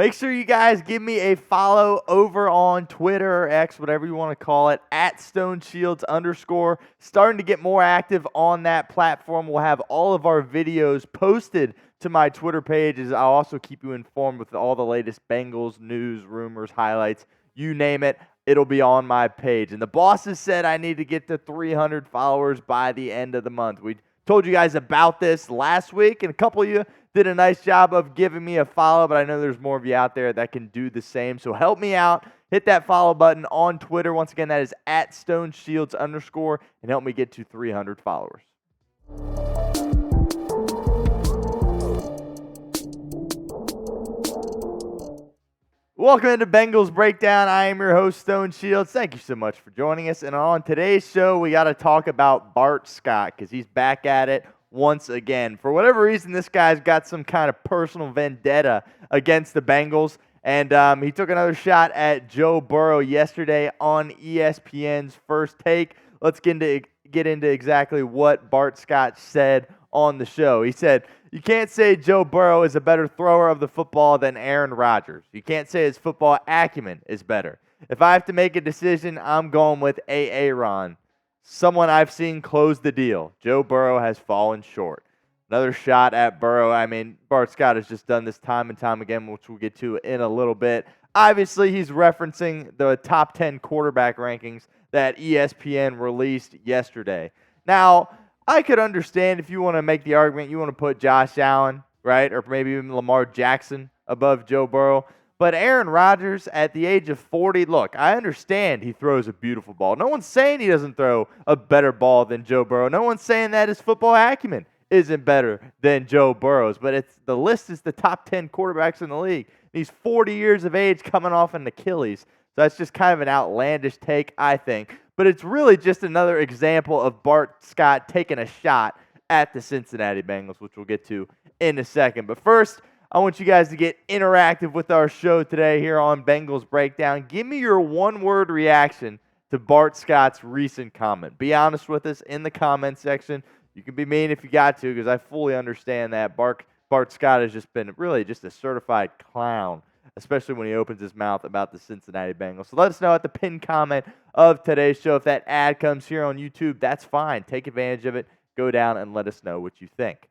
Make sure you guys give me a follow over on Twitter or X, whatever you want to call it, at @StoneShields_. Starting to get more active on that platform. We'll have all of our videos posted to my Twitter page. I'll also keep you informed with all the latest Bengals news, rumors, highlights, you name it. It'll be on my page. And the bosses said I need to get to 300 followers by the end of the month. We told you guys about this last week, and a couple of you did a nice job of giving me a follow, but I know there's more of you out there that can do the same. So help me out. Hit that follow button on Twitter. Once again, that is @StoneShields_, and help me get to 300 followers. Welcome into Bengals Breakdown. I am your host, Stone Shields. Thank you so much for joining us. And on today's show, we got to talk about Bart Scott because he's back at it once again. For whatever reason, this guy's got some kind of personal vendetta against the Bengals. And he took another shot at Joe Burrow yesterday on ESPN's First Take. Let's get into exactly what Bart Scott said on the show. He said, "You can't say Joe Burrow is a better thrower of the football than Aaron Rodgers. You can't say his football acumen is better. If I have to make a decision, I'm going with A-Aron, someone I've seen close the deal. Joe Burrow has fallen short." Another shot at Burrow. I mean, Bart Scott has just done this time and time again, which we'll get to in a little bit. Obviously, he's referencing the top 10 quarterback rankings that ESPN released yesterday. Now, I could understand if you want to make the argument, you want to put Josh Allen, right, or maybe even Lamar Jackson above Joe Burrow. But Aaron Rodgers, at the age of 40, look, I understand he throws a beautiful ball. No one's saying he doesn't throw a better ball than Joe Burrow. No one's saying that his football acumen isn't better than Joe Burrow's. But the list is the top 10 quarterbacks in the league. He's 40 years of age coming off an Achilles. So that's just kind of an outlandish take, I think. But it's really just another example of Bart Scott taking a shot at the Cincinnati Bengals, which we'll get to in a second. But first, I want you guys to get interactive with our show today here on Bengals Breakdown. Give me your one-word reaction to Bart Scott's recent comment. Be honest with us in the comment section. You can be mean if you got to, because I fully understand that. Bart Scott has just been really just a certified clown, especially when he opens his mouth about the Cincinnati Bengals. So let us know at the pinned comment of today's show. If that ad comes here on YouTube, that's fine. Take advantage of it. Go down and let us know what you think.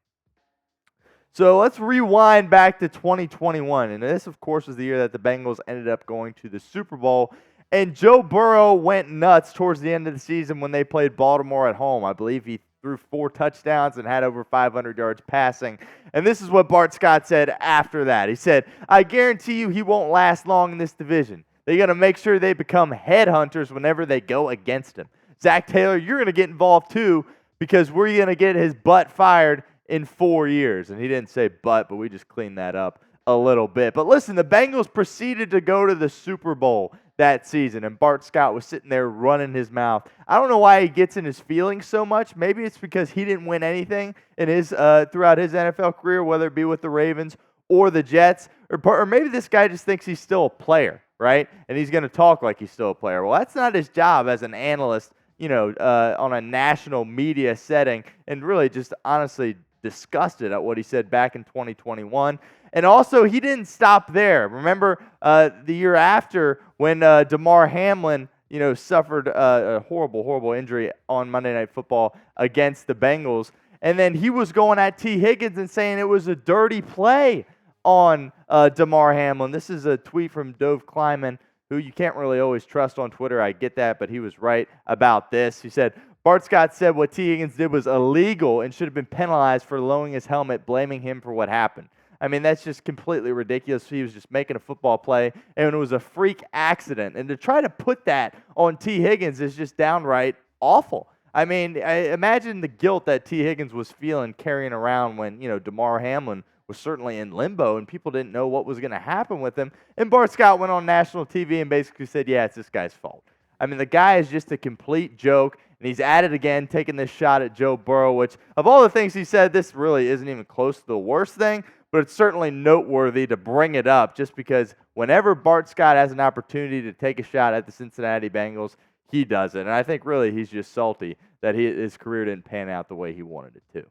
So let's rewind back to 2021. And this, of course, was the year that the Bengals ended up going to the Super Bowl. And Joe Burrow went nuts towards the end of the season when they played Baltimore at home. I believe he threw 4 touchdowns and had over 500 yards passing. And this is what Bart Scott said after that. He said, "I guarantee you he won't last long in this division. They got to make sure they become headhunters whenever they go against him. Zac Taylor, you're going to get involved too, because we're going to get his butt fired in 4 years." And he didn't say butt, but we just cleaned that up a little bit. But listen, the Bengals proceeded to go to the Super Bowl that season, and Bart Scott was sitting there running his mouth. I don't know why he gets in his feelings so much. Maybe it's because he didn't win anything in his throughout his NFL career, whether it be with the Ravens or the Jets, or maybe this guy just thinks he's still a player, right? And he's going to talk like he's still a player. Well, that's not his job as an analyst, on a national media setting, and really just honestly disgusted at what he said back in 2021. And also, he didn't stop there. Remember the year after when Damar Hamlin, suffered a horrible, horrible injury on Monday Night Football against the Bengals. And then he was going at T. Higgins and saying it was a dirty play on Damar Hamlin. This is a tweet from Dove Kleiman, who you can't really always trust on Twitter. I get that, but he was right about this. He said, Bart Scott said what T. Higgins did was illegal and should have been penalized for lowering his helmet, blaming him for what happened. I mean, that's just completely ridiculous. He was just making a football play, and it was a freak accident. And to try to put that on T. Higgins is just downright awful. I mean, imagine the guilt that T. Higgins was feeling carrying around when, Damar Hamlin was certainly in limbo and people didn't know what was going to happen with him. And Bart Scott went on national TV and basically said, yeah, it's this guy's fault. I mean, the guy is just a complete joke, and he's at it again, taking this shot at Joe Burrow, which of all the things he said, this really isn't even close to the worst thing. But it's certainly noteworthy to bring it up just because whenever Bart Scott has an opportunity to take a shot at the Cincinnati Bengals, he does it. And I think really he's just salty that his career didn't pan out the way he wanted it to.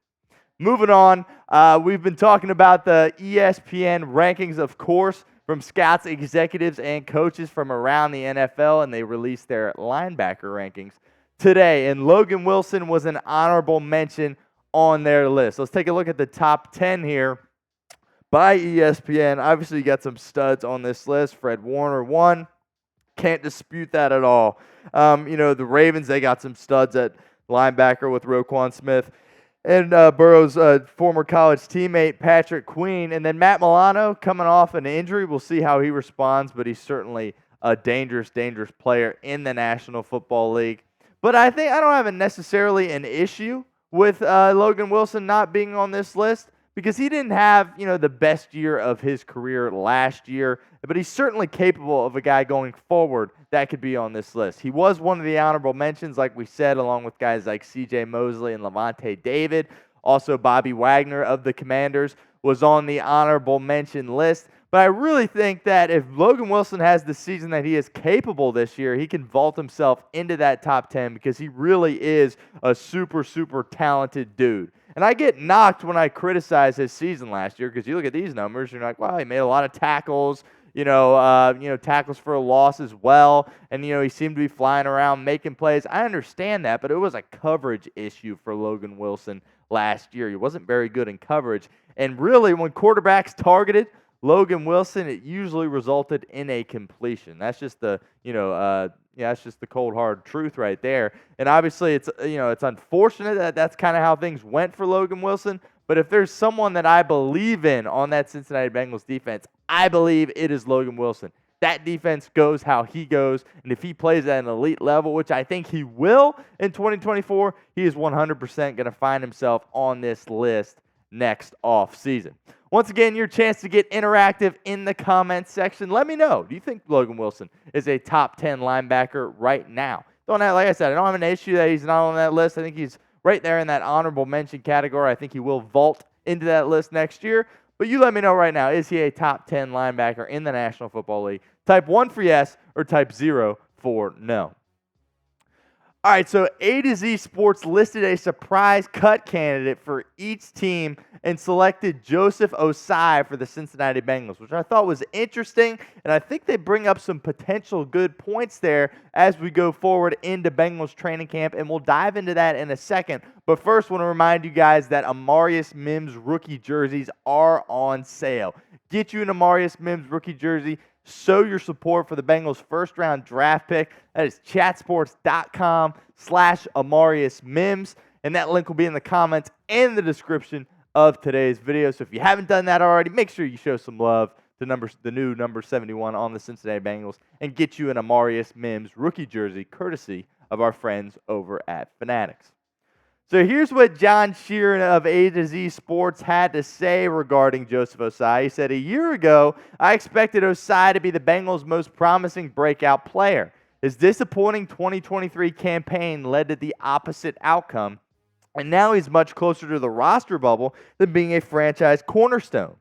Moving on, we've been talking about the ESPN rankings, of course, from scouts, executives, and coaches from around the NFL, and they released their linebacker rankings today. And Logan Wilson was an honorable mention on their list. Let's take a look at the top 10 here by ESPN. Obviously, you got some studs on this list. Fred Warner, 1. Can't dispute that at all. The Ravens, they got some studs at linebacker with Roquan Smith and Burrow's former college teammate, Patrick Queen. And then Matt Milano coming off an injury. We'll see how he responds, but he's certainly a dangerous, dangerous player in the National Football League. But I think I don't have necessarily an issue with Logan Wilson not being on this list, because he didn't have, the best year of his career last year, but he's certainly capable of a guy going forward that could be on this list. He was one of the honorable mentions, like we said, along with guys like C.J. Mosley and Levante David. Also, Bobby Wagner of the Commanders was on the honorable mention list. But I really think that if Logan Wilson has the season that he is capable this year, he can vault himself into that top 10, because he really is a super, super talented dude. And I get knocked when I criticize his season last year, because you look at these numbers, you're like, wow, he made a lot of tackles, tackles for a loss as well, and, he seemed to be flying around making plays. I understand that, but it was a coverage issue for Logan Wilson last year. He wasn't very good in coverage. And really, when quarterbacks targeted Logan Wilson, it usually resulted in a completion. That's just the, that's just the cold hard truth right there. And obviously, it's unfortunate that that's kind of how things went for Logan Wilson. But if there's someone that I believe in on that Cincinnati Bengals defense, I believe it is Logan Wilson. That defense goes how he goes, and if he plays at an elite level, which I think he will in 2024, he is 100% going to find himself on this list next offseason. Once again, your chance to get interactive in the comments section. Let me know. Do you think Logan Wilson is a top 10 linebacker right now? Like I said, I don't have an issue that he's not on that list. I think he's right there in that honorable mention category. I think he will vault into that list next year. But you let me know right now, is he a top 10 linebacker in the National Football League? Type 1 for yes or type 0 for no. All right, so A to Z Sports listed a surprise cut candidate for each team and selected Joesph Ossai for the Cincinnati Bengals, which I thought was interesting, and I think they bring up some potential good points there as we go forward into Bengals training camp, and we'll dive into that in a second. But first, I want to remind you guys that Amarius Mims rookie jerseys are on sale. Get you an Amarius Mims rookie jersey. Show your support for the Bengals' first-round draft pick. That is chatsports.com/Amarius Mims, and that link will be in the comments and the description of today's video. So if you haven't done that already, make sure you show some love to the new number 71 on the Cincinnati Bengals and get you an Amarius Mims rookie jersey, courtesy of our friends over at Fanatics. So here's what John Sheeran of A to Z Sports had to say regarding Joesph Ossai. He said, "A year ago, I expected Ossai to be the Bengals' most promising breakout player. His disappointing 2023 campaign led to the opposite outcome, and now he's much closer to the roster bubble than being a franchise cornerstone.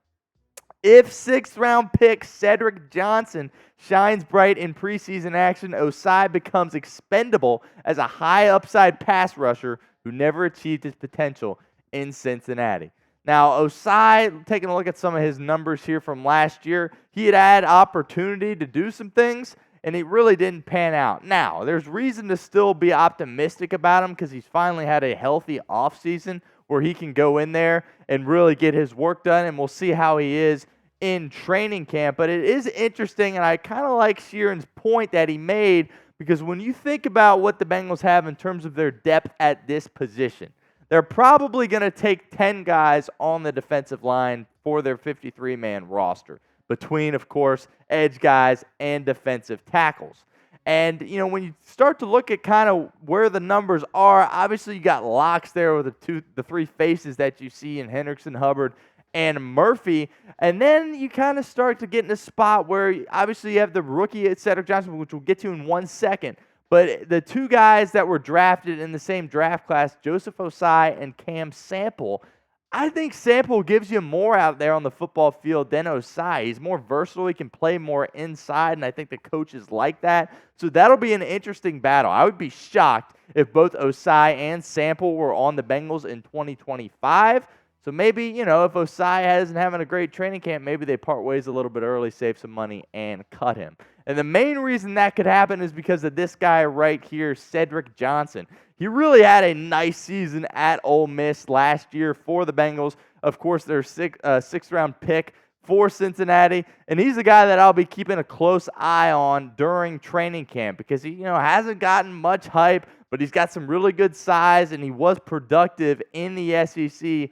If sixth-round pick Cedric Johnson shines bright in preseason action, Ossai becomes expendable as a high-upside pass rusher who never achieved his potential in Cincinnati." Now, Ossai, taking a look at some of his numbers here from last year, he had opportunity to do some things, and it really didn't pan out. Now, there's reason to still be optimistic about him because he's finally had a healthy offseason where he can go in there and really get his work done, and we'll see how he is in training camp. But it is interesting, and I kind of like Sheeran's point that he made, because when you think about what the Bengals have in terms of their depth at this position, they're probably going to take 10 guys on the defensive line for their 53-man roster, between, of course, edge guys and defensive tackles. And, when you start to look at kind of where the numbers are, obviously you got locks there with the three faces that you see in Hendrickson, Hubbard, and Murphy. And then you kind of start to get in a spot where obviously you have the rookie at Cedric Johnson, which we'll get to in 1 second. But the two guys that were drafted in the same draft class, Joesph Ossai and Cam Sample, I think Sample gives you more out there on the football field than Ossai. He's more versatile. He can play more inside, and I think the coaches like that. So that'll be an interesting battle. I would be shocked if both Ossai and Sample were on the Bengals in 2025. So maybe, if Ossai isn't having a great training camp, maybe they part ways a little bit early, save some money, and cut him. And the main reason that could happen is because of this guy right here, Cedric Johnson. He really had a nice season at Ole Miss last year for the Bengals. Of course, their sixth-round pick for Cincinnati, and he's the guy that I'll be keeping a close eye on during training camp because he, hasn't gotten much hype, but he's got some really good size, and he was productive in the SEC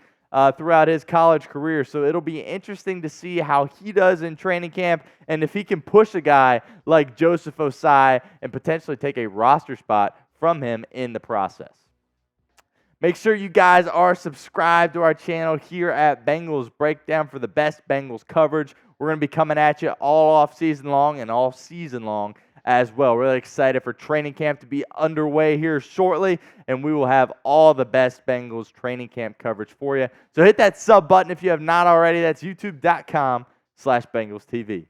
throughout his college career. So it'll be interesting to see how he does in training camp and if he can push a guy like Joesph Ossai and potentially take a roster spot from him in the process. Make sure you guys are subscribed to our channel here at Bengals Breakdown for the best Bengals coverage. We're going to be coming at you all off season long and all season long as well. Really excited for training camp to be underway here shortly, and we will have all the best Bengals training camp coverage for you. So hit that sub button if you have not already. That's youtube.com/BengalsTV.